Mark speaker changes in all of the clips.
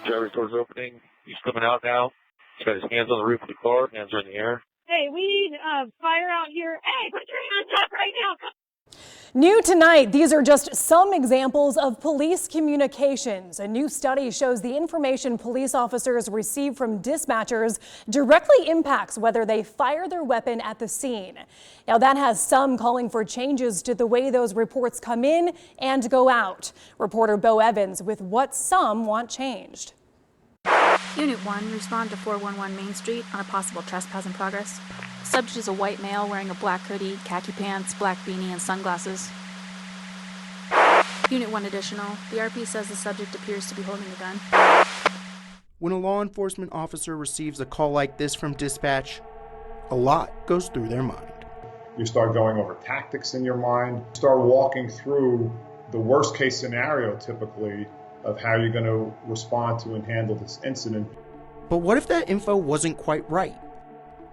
Speaker 1: Driver's door's opening. He's coming out now. He's got his hands on the roof of the car. Hands are in the air.
Speaker 2: Hey, we need fire out here. Hey, put your hands up right now.
Speaker 3: New tonight, these are just some examples of police communications. A new study shows the information police officers receive from dispatchers directly impacts whether they fire their weapon at the scene. Now, that has some calling for changes to the way those reports come in and go out. Reporter Bo Evans with what some want changed.
Speaker 4: Unit 1, respond to 411 Main Street on a possible trespass in progress. Subject is a white male wearing a black hoodie, khaki pants, black beanie, and sunglasses. Unit 1 additional, the RP says the subject appears to be holding a gun.
Speaker 5: When a law enforcement officer receives a call like this from dispatch, a lot goes through their mind.
Speaker 6: You start going over tactics in your mind, start walking through the worst case scenario typically of how you're going to respond to and handle this incident.
Speaker 5: But what if that info wasn't quite right?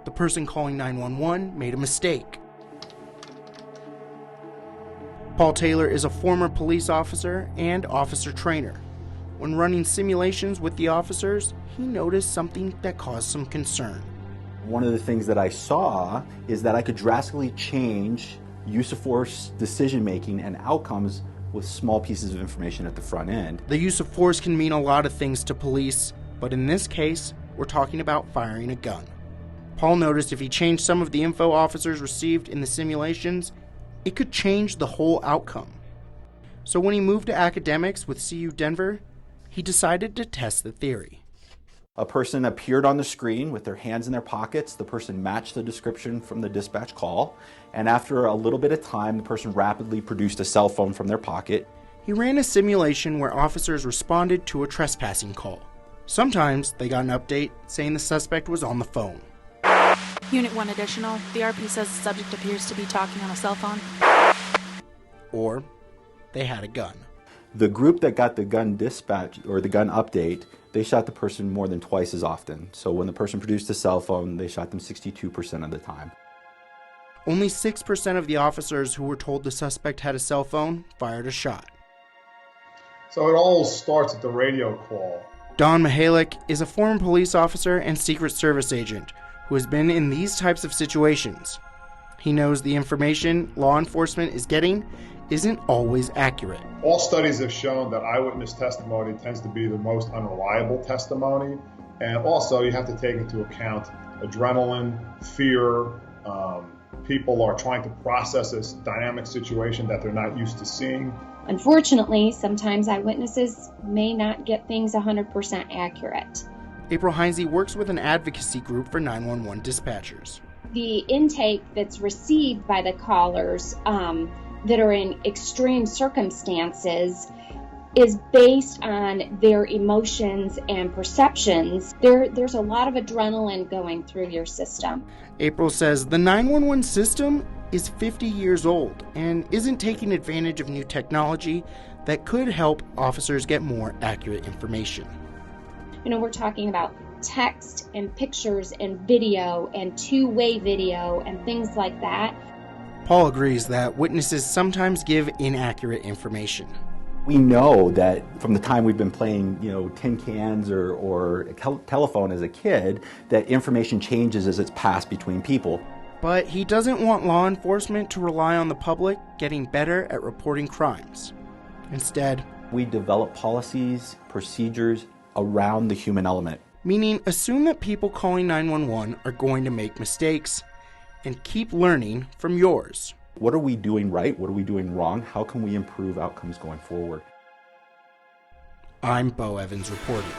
Speaker 5: The person calling 911 made a mistake. Paul Taylor is a former police officer and officer trainer. When running simulations with the officers, he noticed something that caused some concern.
Speaker 7: One of the things that I saw is that I could drastically change use of force decision making and outcomes with small pieces of information at the front end.
Speaker 5: The use of force can mean a lot of things to police, but in this case, we're talking about firing a gun. Paul noticed if he changed some of the info officers received in the simulations, it could change the whole outcome. So when he moved to academics with CU Denver, he decided to test the theory.
Speaker 7: A person appeared on the screen with their hands in their pockets. The person matched the description from the dispatch call, and after a little bit of time, the person rapidly produced a cell phone from their pocket.
Speaker 5: He ran a simulation where officers responded to a trespassing call. Sometimes they got an update saying the suspect was on the phone.
Speaker 4: Unit 1 additional, the RP says the subject appears to be talking on a cell phone.
Speaker 5: Or they had a gun.
Speaker 7: The group that got the gun dispatch or the gun update, they shot the person more than twice as often. So when the person produced a cell phone, they shot them 62% of the time.
Speaker 5: Only 6% of the officers who were told the suspect had a cell phone fired a shot.
Speaker 6: So it all starts at the radio call.
Speaker 5: Don Mihalik is a former police officer and Secret Service agent who has been in these types of situations. He knows the information law enforcement is getting isn't always accurate.
Speaker 6: All studies have shown that eyewitness testimony tends to be the most unreliable testimony, and also you have to take into account adrenaline, fear. People are trying to process this dynamic situation that they're not used to seeing.
Speaker 8: Unfortunately, sometimes eyewitnesses may not get things 100% accurate.
Speaker 5: April Heinze works with an advocacy group for 911 dispatchers.
Speaker 8: The intake that's received by the callers that are in extreme circumstances is based on their emotions and perceptions. There's a lot of adrenaline going through your system.
Speaker 5: April says the 911 system is 50 years old and isn't taking advantage of new technology that could help officers get more accurate information.
Speaker 8: You know, we're talking about text and pictures and video and two-way video and things like that.
Speaker 5: Paul agrees that witnesses sometimes give inaccurate information.
Speaker 7: We know that from the time we've been playing, tin cans or telephone as a kid, that information changes as it's passed between people.
Speaker 5: But he doesn't want law enforcement to rely on the public getting better at reporting crimes. Instead,
Speaker 7: we develop policies, procedures around the human element.
Speaker 5: Meaning, assume that people calling 911 are going to make mistakes and keep learning from yours.
Speaker 7: What are we doing right? What are we doing wrong? How can we improve outcomes going forward?
Speaker 5: I'm Bo Evans reporting.